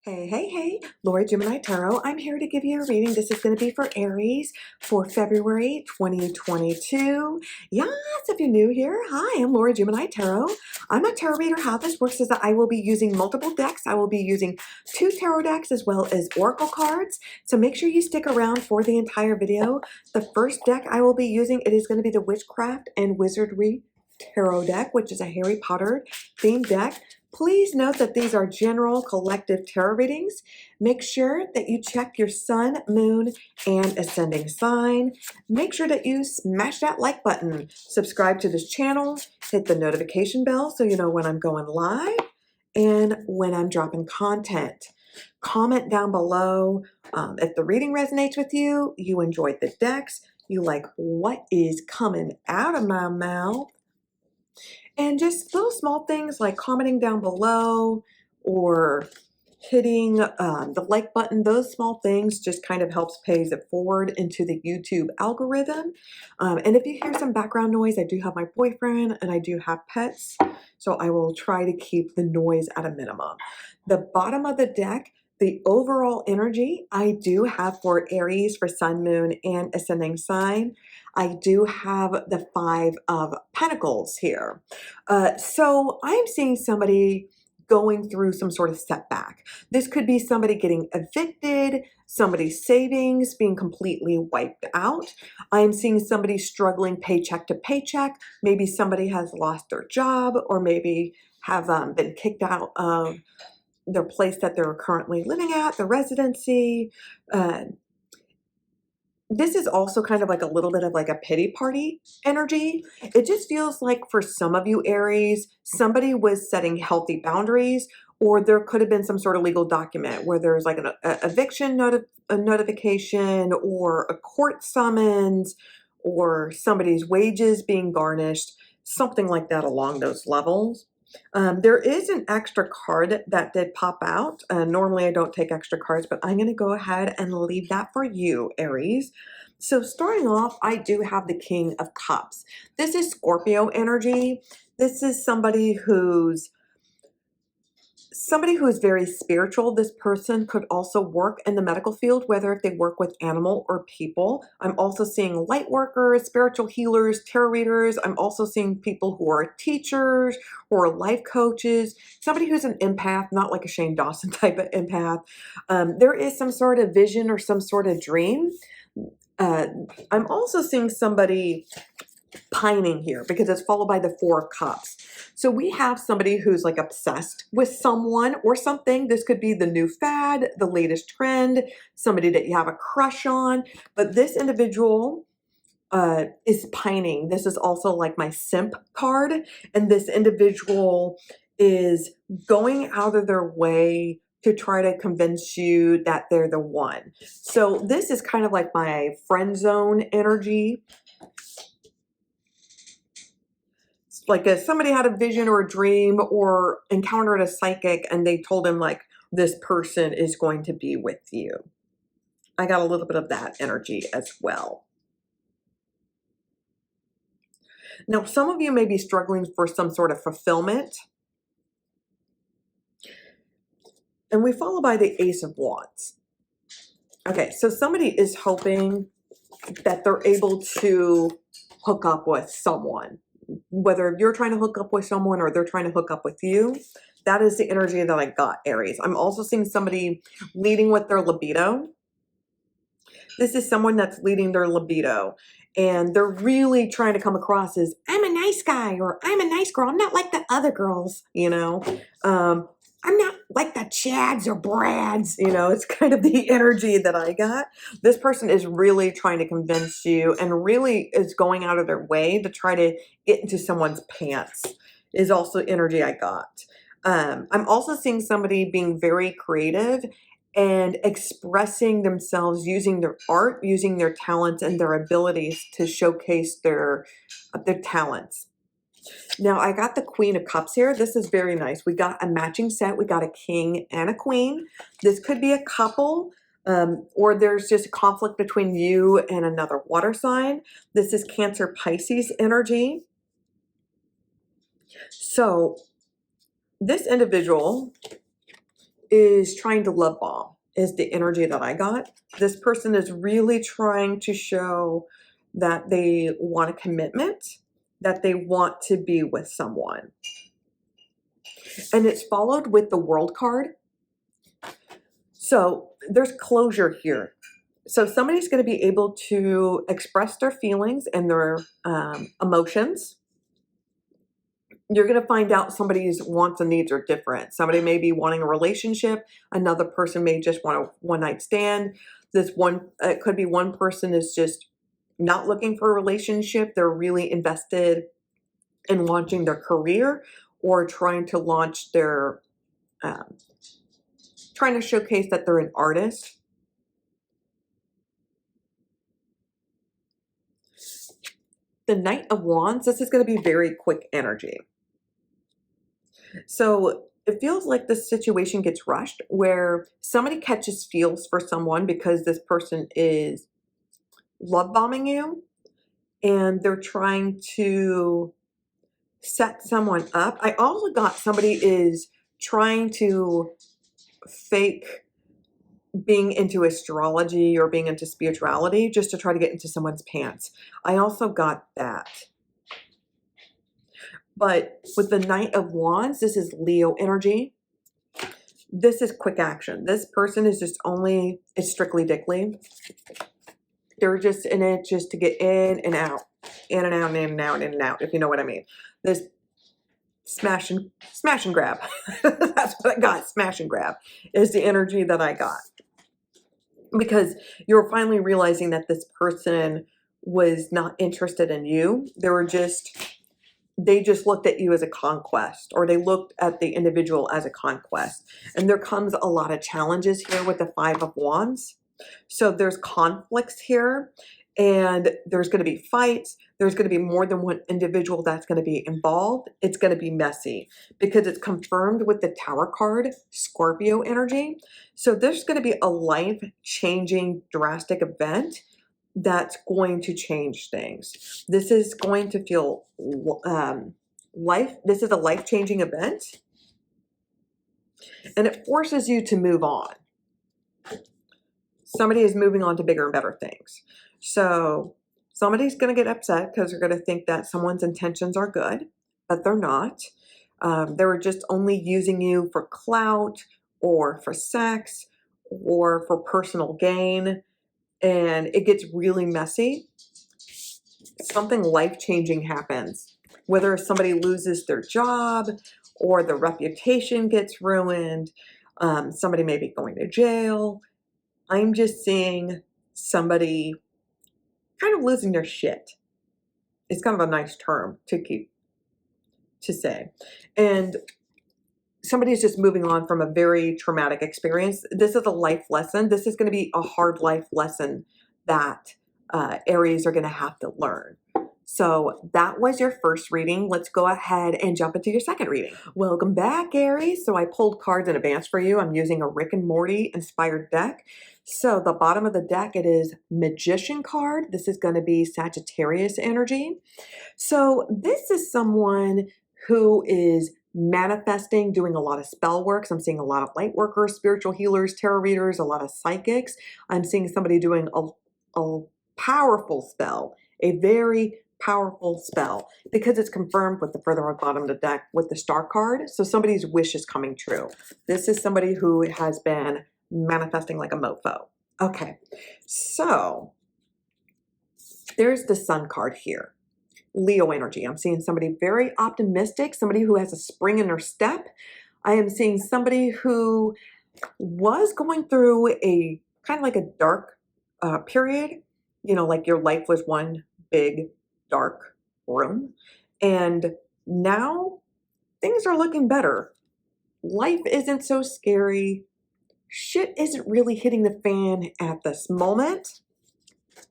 Hey, Laura Gemini Tarot. I'm here to give you a reading. This is going to be for Aries for February 2022. Yes, if you're new here, hi, I'm Laura Gemini Tarot. I'm a tarot reader. How this works is that I will be using multiple decks. I will be using 2 tarot decks as well as oracle cards. So make sure you stick around for the entire video. The first deck I will be using, it is going to be the Witchcraft and Wizardry Tarot deck, which is a Harry Potter themed deck. Please note that these are general collective tarot readings. Make sure that you check your sun, moon, and ascending sign. Make sure that you smash that like button. Subscribe to this channel. Hit the notification bell so you know when I'm going live and when I'm dropping content. Comment down below if the reading resonates with you, you enjoyed the decks, you like what is coming out of my mouth. And just little small things like commenting down below or hitting the like button, those small things just kind of helps pays it forward into the YouTube algorithm. And if you hear some background noise, I do have my boyfriend and I do have pets, so I will try to keep the noise at a minimum. The bottom of the deck, the overall energy I do have for Aries for Sun, Moon, and Ascending sign, I do have the 5 of Pentacles here. So I'm seeing somebody going through some sort of setback. This could be somebody getting evicted, somebody's savings being completely wiped out. I'm seeing somebody struggling paycheck to paycheck. Maybe somebody has lost their job or maybe have been kicked out of their place that they're currently living at, the residency. This is also kind of like a little bit of like a pity party energy. It just feels like for some of you Aries, somebody was setting healthy boundaries, or there could have been some sort of legal document where there's like an eviction notification or a court summons or somebody's wages being garnished, something like that along those levels. There is an extra card that did pop out. Normally I don't take extra cards, but I'm going to go ahead and leave that for you, Aries. So starting off, I do have the King of Cups. This is Scorpio energy. This is somebody who's very spiritual. This person could also work in the medical field, whether if they work with animal or people. I'm also seeing light workers, spiritual healers, tarot readers. I'm also seeing people who are teachers or life coaches, somebody who's an empath, not like a Shane Dawson type of empath. There is some sort of vision or some sort of dream. I'm also seeing somebody pining here because it's followed by the 4 of Cups. So we have somebody who's like obsessed with someone or something. This could be the new fad, the latest trend, somebody that you have a crush on. But this individual is pining. This is also like my simp card. And this individual is going out of their way to try to convince you that they're the one. So this is kind of like my friend zone energy. Like if somebody had a vision or a dream or encountered a psychic and they told him like, this person is going to be with you. I got a little bit of that energy as well. Now, some of you may be struggling for some sort of fulfillment. And we follow by the Ace of Wands. Okay, so somebody is hoping that they're able to hook up with someone. Whether you're trying to hook up with someone or they're trying to hook up with you, that is the energy that I got, Aries. I'm also seeing somebody leading with their libido. This is someone that's leading their libido and they're really trying to come across as, I'm a nice guy or I'm a nice girl. I'm not like the other girls, you know. I'm not like the Chads or Brads, you know, it's kind of the energy that I got. This person is really trying to convince you and really is going out of their way to try to get into someone's pants is also energy I got. I'm also seeing somebody being very creative and expressing themselves using their art, using their talents and their abilities to showcase their talents. Now, I got the Queen of Cups here. This is very nice. We got a matching set. We got a king and a queen. This could be a couple, or there's just a conflict between you and another water sign. This is Cancer Pisces energy. So this individual is trying to love bomb is the energy that I got. This person is really trying to show that they want a commitment, that they want to be with someone. And it's followed with the World card. So there's closure here. So somebody's going to be able to express their feelings and their emotions. You're going to find out somebody's wants and needs are different. Somebody may be wanting a relationship. Another person may just want a one-night stand. It could be one person is just not looking for a relationship. They're really invested in launching their career or trying to launch their, trying to showcase that they're an artist. The Knight of Wands, this is going to be very quick energy. So it feels like this situation gets rushed where somebody catches feels for someone because this person is love bombing you and they're trying to set someone up. I also got somebody is trying to fake being into astrology or being into spirituality just to try to get into someone's pants. I also got that. But with the Knight of Wands, this is Leo energy. This is quick action. This person is just it's strictly dickly. They're just in it just to get in and out, in and out, in and out, in and out, if you know what I mean. This smash and grab. That's what I got. Smash and grab is the energy that I got. Because you're finally realizing that this person was not interested in you. They just looked at you as a conquest, or they looked at the individual as a conquest. And there comes a lot of challenges here with the Five of Wands. So there's conflicts here, and there's going to be fights. There's going to be more than one individual that's going to be involved. It's going to be messy because it's confirmed with the Tower card, Scorpio energy. So there's going to be a life-changing, drastic event that's going to change things. This is going to feel this is a life-changing event, and it forces you to move on. Somebody is moving on to bigger and better things. So somebody's going to get upset because they're going to think that someone's intentions are good, but they're not. They were just only using you for clout or for sex or for personal gain. And it gets really messy. Something life-changing happens, whether somebody loses their job or their reputation gets ruined. Somebody may be going to jail. I'm just seeing somebody kind of losing their shit. It's kind of a nice term to say. And somebody's just moving on from a very traumatic experience. This is a life lesson. This is going to be a hard life lesson that Aries are going to have to learn. So that was your first reading. Let's go ahead and jump into your second reading. Welcome back, Aries. So I pulled cards in advance for you. I'm using a Rick and Morty inspired deck. So the bottom of the deck, it is Magician card. This is going to be Sagittarius energy. So this is someone who is manifesting, doing a lot of spell works. I'm seeing a lot of light workers, spiritual healers, tarot readers, a lot of psychics. I'm seeing somebody doing a powerful spell, a very powerful spell, because it's confirmed with the further on bottom of the deck with the Star card. So somebody's wish is coming true. This is somebody who has been manifesting like a mofo. Okay, so there's the Sun card here. Leo energy. I'm seeing somebody very optimistic, somebody who has a spring in their step. I am seeing somebody who was going through a kind of like a dark period, you know, like your life was one big dark room. And now things are looking better. Life isn't so scary. Shit isn't really hitting the fan at this moment.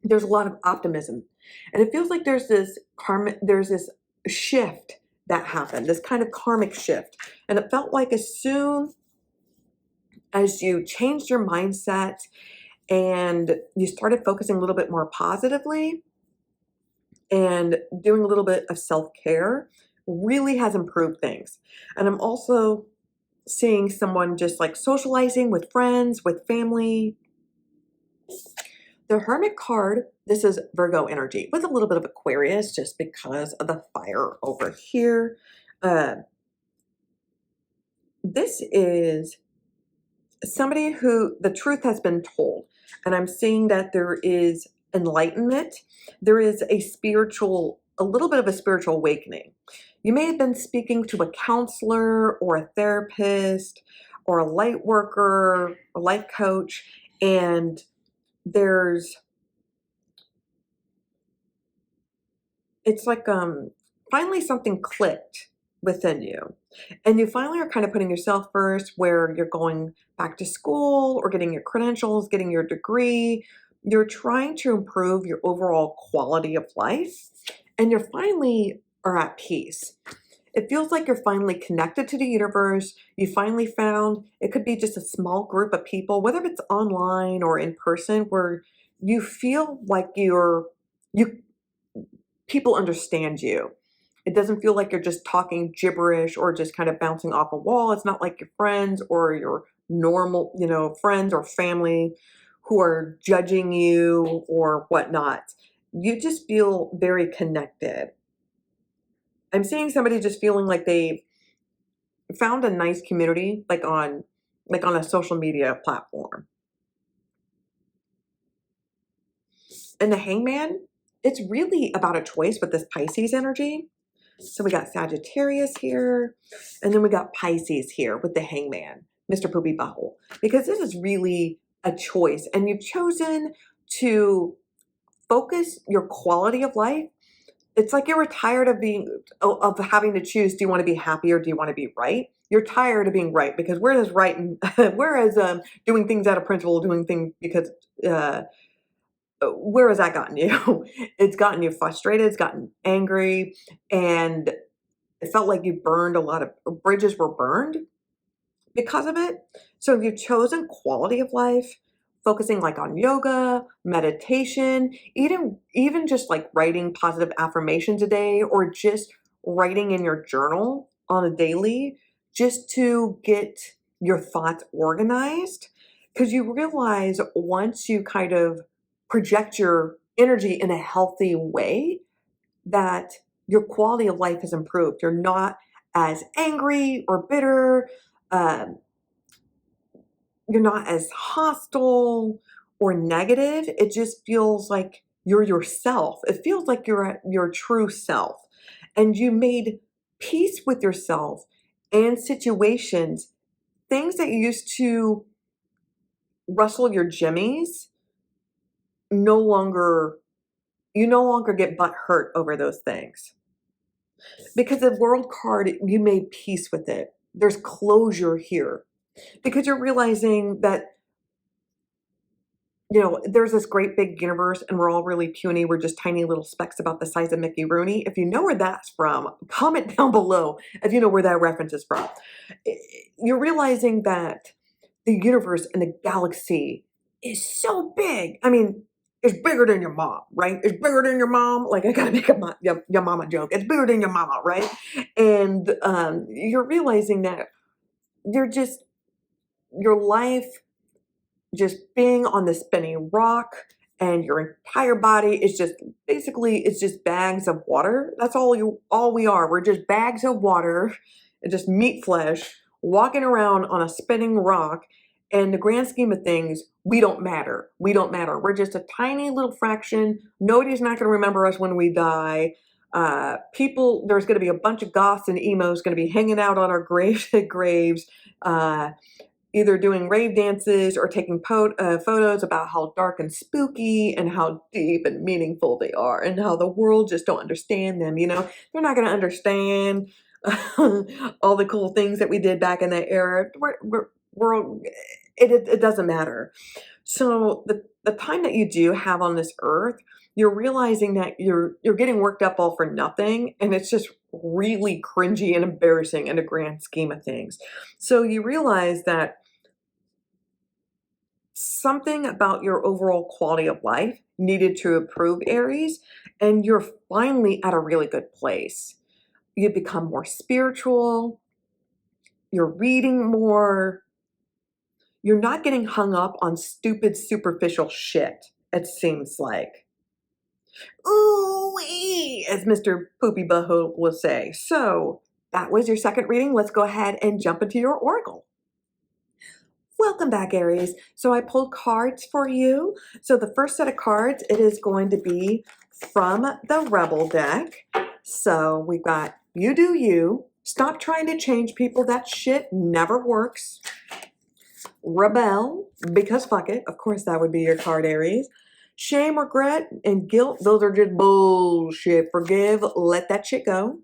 There's a lot of optimism. And it feels like there's this shift that happened, this kind of karmic shift. And it felt like as soon as you changed your mindset and you started focusing a little bit more positively and doing a little bit of self-care, really has improved things. And I'm also seeing someone just like socializing with friends, with family. The Hermit card, this is Virgo energy with a little bit of Aquarius just because of the fire over here. Uh, this is somebody who the truth has been told, and I'm seeing that there is enlightenment. There is a little bit of a spiritual awakening. You may have been speaking to a counselor or a therapist or a light worker, a life coach, and there's it's like finally something clicked within you, and you finally are kind of putting yourself first, where you're going back to school or getting your credentials, getting your degree. You're trying to improve your overall quality of life, and you're finally are at peace. It feels like you're finally connected to the universe. You finally found, it could be just a small group of people, whether it's online or in person, where you feel like you people understand you. It doesn't feel like you're just talking gibberish or just kind of bouncing off a wall. It's not like your friends or your normal, friends or family who are judging you or whatnot. You just feel very connected. I'm seeing somebody just feeling like they've found a nice community, like on a social media platform. And the hangman, it's really about a choice with this Pisces energy. So we got Sagittarius here, and then we got Pisces here with the hangman, Mr. Poopy Butthole, because this is really a choice, and you've chosen to focus your quality of life. It's like you're tired of having to choose. Do you want to be happy or do you want to be right? You're tired of being right, because whereas right and whereas doing things out of principle, doing things because where has that gotten you? It's gotten you frustrated. It's gotten angry, and it felt like you burned a lot of bridges were burned because of it. So if you've chosen quality of life, focusing like on yoga, meditation, even just like writing positive affirmations a day, or just writing in your journal on a daily, just to get your thoughts organized, because you realize once you kind of project your energy in a healthy way, that your quality of life has improved. You're not as angry or bitter. Um, you're not as hostile or negative. It just feels like you're yourself. It feels like you're at your true self. And you made peace with yourself and situations, things that used to rustle your jimmies, no longer, you no longer get butt hurt over those things. Because the world card, you made peace with it. There's closure here because you're realizing that, there's this great big universe and we're all really puny. We're just tiny little specks about the size of Mickey Rooney. If you know where that's from, comment down below if you know where that reference is from. You're realizing that the universe and the galaxy is so big. I mean, it's bigger than your mom, right? It's bigger than your mom. Like, I gotta make your mama joke. It's bigger than your mama, right? And you're realizing that you're just, your life just being on the spinning rock, and your entire body is just basically, it's just bags of water. That's all we are. We're just bags of water and just meat flesh walking around on a spinning rock. And the grand scheme of things, we don't matter. We don't matter. We're just a tiny little fraction. Nobody's not going to remember us when we die. There's going to be a bunch of goths and emos going to be hanging out on our graves, either doing rave dances or taking photos about how dark and spooky and how deep and meaningful they are, and how the world just don't understand them. They're not going to understand all the cool things that we did back in that era. It doesn't matter. So the time that you do have on this earth, you're realizing that you're getting worked up all for nothing, and it's just really cringy and embarrassing in the grand scheme of things. So you realize that something about your overall quality of life needed to improve, Aries, and you're finally at a really good place. You become more spiritual. You're reading more. You're not getting hung up on stupid, superficial shit, it seems like. Ooh-wee, as Mr. Poopy Butthole will say. So, that was your second reading. Let's go ahead and jump into your oracle. Welcome back, Aries. So I pulled cards for you. So the first set of cards, it is going to be from the Rebel deck. So we've got You Do You. Stop trying to change people. That shit never works. Rebel, because fuck it. Of course that would be your card, Aries. Shame, regret, and guilt, those are just bullshit. Forgive, let that shit go.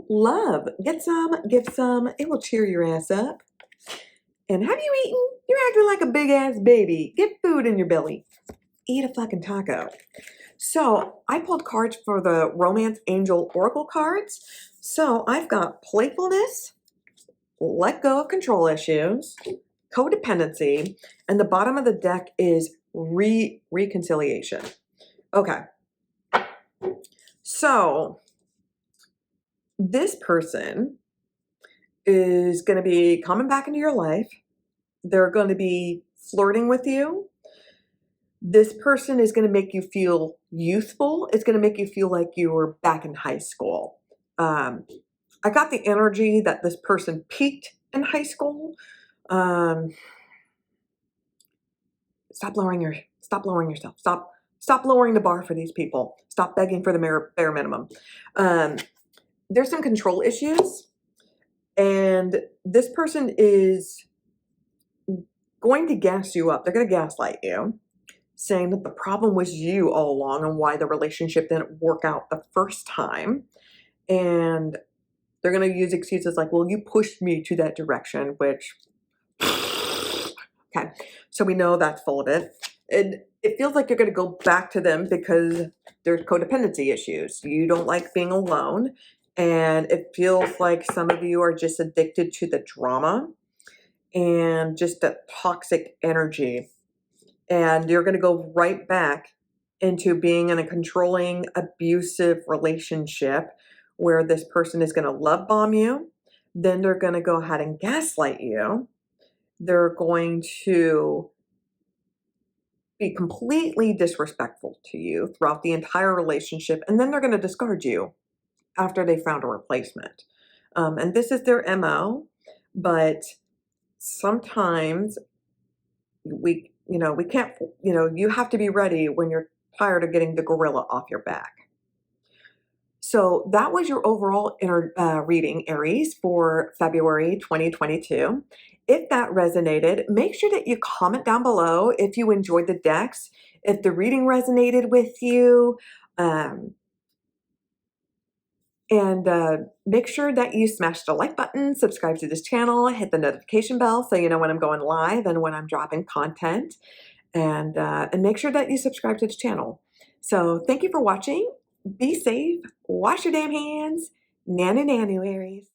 Love, get some, give some. It will cheer your ass up. And have you eaten? You're acting like a big ass baby. Get food in your belly. Eat a fucking taco. So I pulled cards for the Romance Angel Oracle cards. So I've got playfulness, let go of control issues, codependency, and the bottom of the deck is reconciliation. Okay. So this person is going to be coming back into your life. They're going to be flirting with you. This person is going to make you feel youthful. It's going to make you feel like you were back in high school. I got the energy that this person peaked in high school. Stop lowering yourself. Stop lowering the bar for these people. Stop begging for the bare minimum. There's some control issues, and this person is going to gas you up. They're going to gaslight you, saying that the problem was you all along and why the relationship didn't work out the first time. And they're going to use excuses like, well, you pushed me to that direction, which, okay, so we know that's full of it. It feels like you're going to go back to them because there's codependency issues. You don't like being alone. And it feels like some of you are just addicted to the drama and just that toxic energy. And you're going to go right back into being in a controlling, abusive relationship where this person is going to love bomb you. Then they're going to go ahead and gaslight you. They're going to be completely disrespectful to you throughout the entire relationship. And then they're going to discard you after they found a replacement. And this is their MO, but sometimes we can't, you have to be ready when you're tired of getting the gorilla off your back. So that was your overall reading, Aries, for February 2022. If that resonated, make sure that you comment down below if you enjoyed the decks, if the reading resonated with you, and make sure that you smash the like button, subscribe to this channel, hit the notification bell so you know when I'm going live and when I'm dropping content, and make sure that you subscribe to the channel. So thank you for watching. Be safe. Wash your damn hands. Nanu nanu, Aries.